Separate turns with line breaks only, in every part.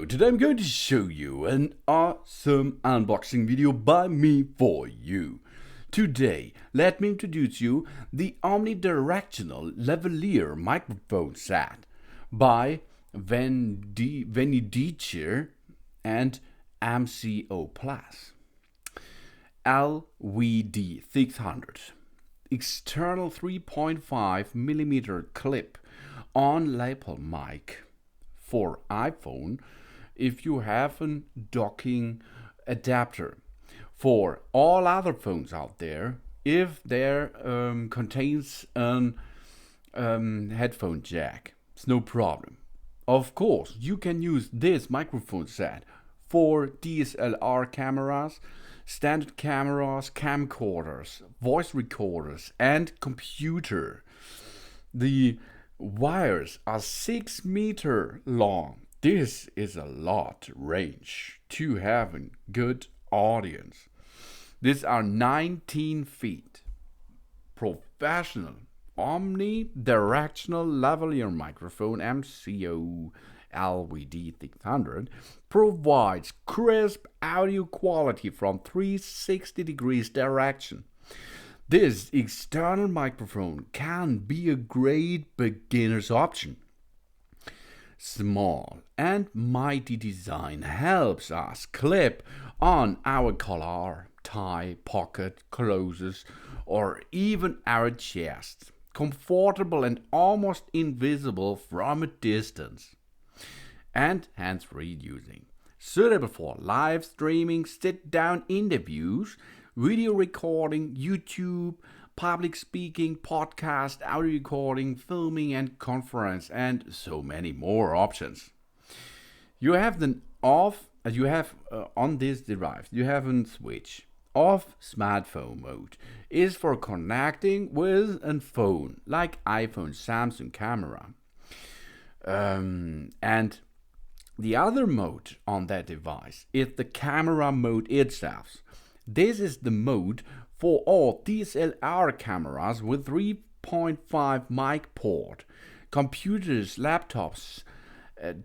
Today I'm going to show you an awesome unboxing video by me for you. Today, let me introduce you the Omnidirectional Lavalier Microphone set by Omnidirectional and Mcoplus LVD600 External 3.5mm clip on Lapel mic for iPhone if you have a docking adapter. For all other phones out there, if there contains an headphone jack, it's no problem. Of course, you can use this microphone set for DSLR cameras, standard cameras, camcorders, voice recorders, and computer. The wires are 6 meters long. This is a lot range to have a good audience. These are 19 feet. Professional Omnidirectional Lavalier Microphone MCO LVD600 provides crisp audio quality from 360 degrees direction. This external microphone can be a great beginner's option. Small and mighty design helps us clip on our collar, tie, pocket, clothes, or even our chest. Comfortable and almost invisible from a distance. And hands-free using. Suitable for live streaming, sit-down interviews, video recording, YouTube, public speaking, podcast, audio recording, filming and conference, and so many more options. You have on this device, you have a switch. Off smartphone mode is for connecting with a phone like iPhone, Samsung camera. And the other mode on that device is the camera mode itself. This is the mode for all DSLR cameras with 3.5 mic port, computers, laptops,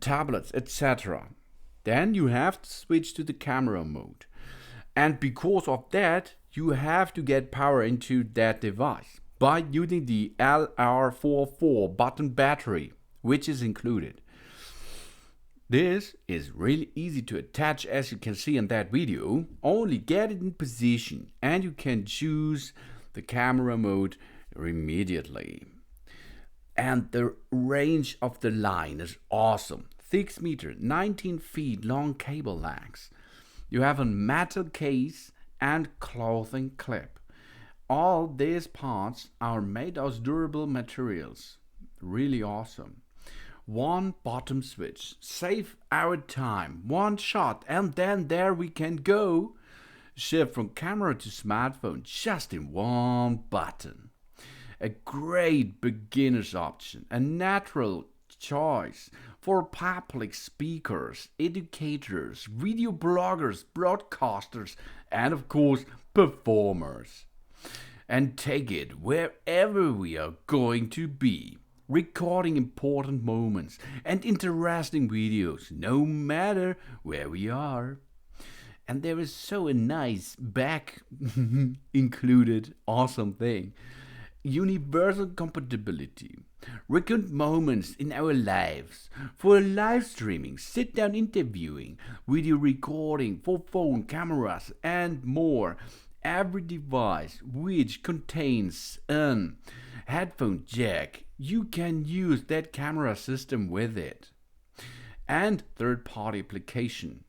tablets, etc. Then you have to switch to the camera mode. And because of that, you have to get power into that device by using the LR44 button battery, which is included. This is really easy to attach, as you can see in that video. Only get it in position and you can choose the camera mode immediately. And the range of the line is awesome. 6 meters, 19 feet long cable lengths. You have a metal case and clothing clip. All these parts are made of durable materials. Really awesome. One bottom switch, save our time, one shot, and then there we can go. Shift from camera to smartphone just in one button. A great beginner's option, a natural choice for public speakers, educators, video bloggers, broadcasters, and of course performers. And take it wherever we are going to be. Recording important moments and interesting videos, no matter where we are. And there is so a nice back included awesome thing. Universal compatibility. Record moments in our lives for live streaming, sit-down interviewing, video recording for phone cameras and more. Every device which contains an headphone jack, you can use that camera system with it. And third-party application.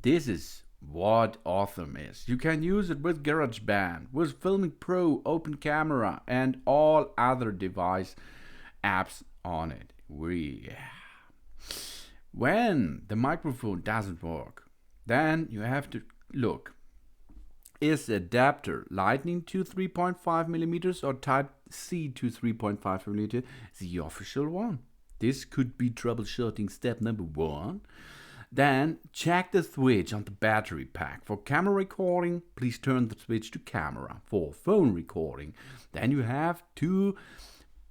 This is what awesome is. You can use it with GarageBand, with Filming Pro, Open Camera, and all other device apps on it. When the microphone doesn't work, then you have to look. Is the adapter Lightning to 3.5mm or Type-C to 3.5mm the official one? This could be troubleshooting step number 1. Then check the switch on the battery pack. For camera recording, please turn the switch to camera. For phone recording, then you have to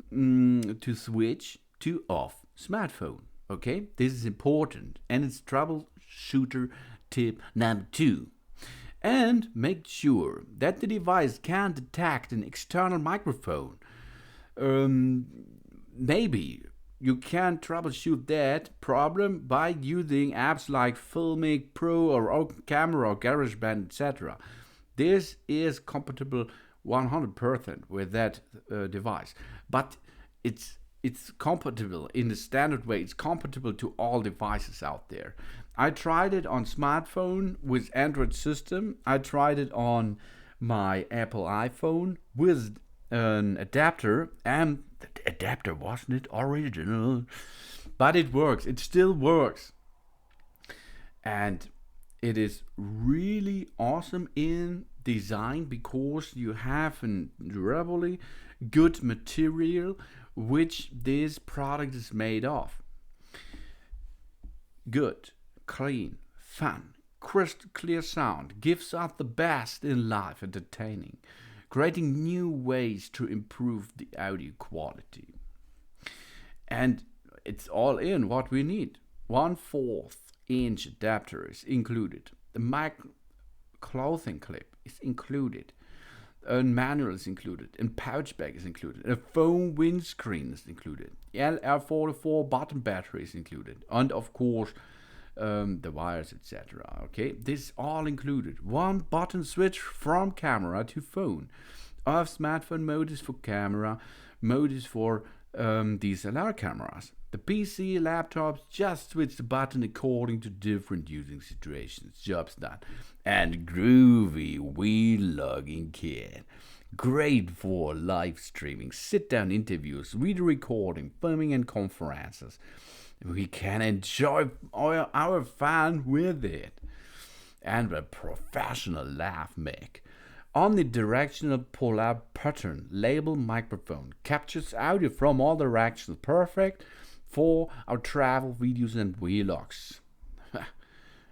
switch to off smartphone. Okay, this is important, and it's troubleshooter tip number 2. And make sure that the device can detect an external microphone. Maybe you can troubleshoot that problem by using apps like Filmic Pro or Open Camera or GarageBand, etc. This is compatible 100% with that device, but it's compatible in the standard way. It's compatible to all devices out there. I tried it on smartphone with Android system. I tried it on my Apple iPhone with an adapter, and the adapter wasn't original, but it works. It still works, and it is really awesome in design because you have a durably good material which this product is made of. Good, clean, fun, crystal clear sound gives us the best in life entertaining, creating new ways to improve the audio quality. And it's all in what we need. 1/4 inch adapter is included. The mic clothing clip is included. A manual is included, and pouch bag is included, a foam windscreen is included, LR44 button battery is included, and of course the wires, etc. Okay, this is all included. One button switch from camera to phone. Our smartphone mode is for camera, mode is for DSLR cameras. The PC, laptops just switch the button according to different using situations. Jobs done. And groovy vlogging kit. Great for live streaming, sit-down interviews, video recording, filming and conferences. We can enjoy our fun with it. And a professional lav mic. Omnidirectional pull-out pattern label microphone captures audio from all directions. Perfect for our travel videos and vlogs.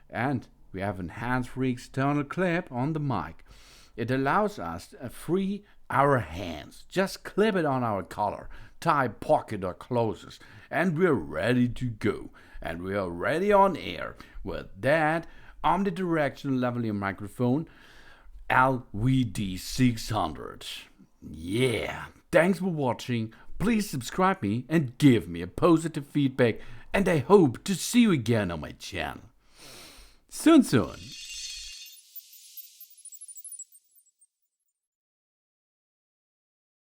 And we have a hands-free external clip on the mic. It allows us to free our hands. Just clip it on our collar, tie, pocket or clothes, and we're ready to go. And we are ready on air with that Omnidirectional Lavalier Microphone LVD600. Yeah, thanks for watching. Please subscribe me and give me a positive feedback, and I hope to see you again on my channel. Soon.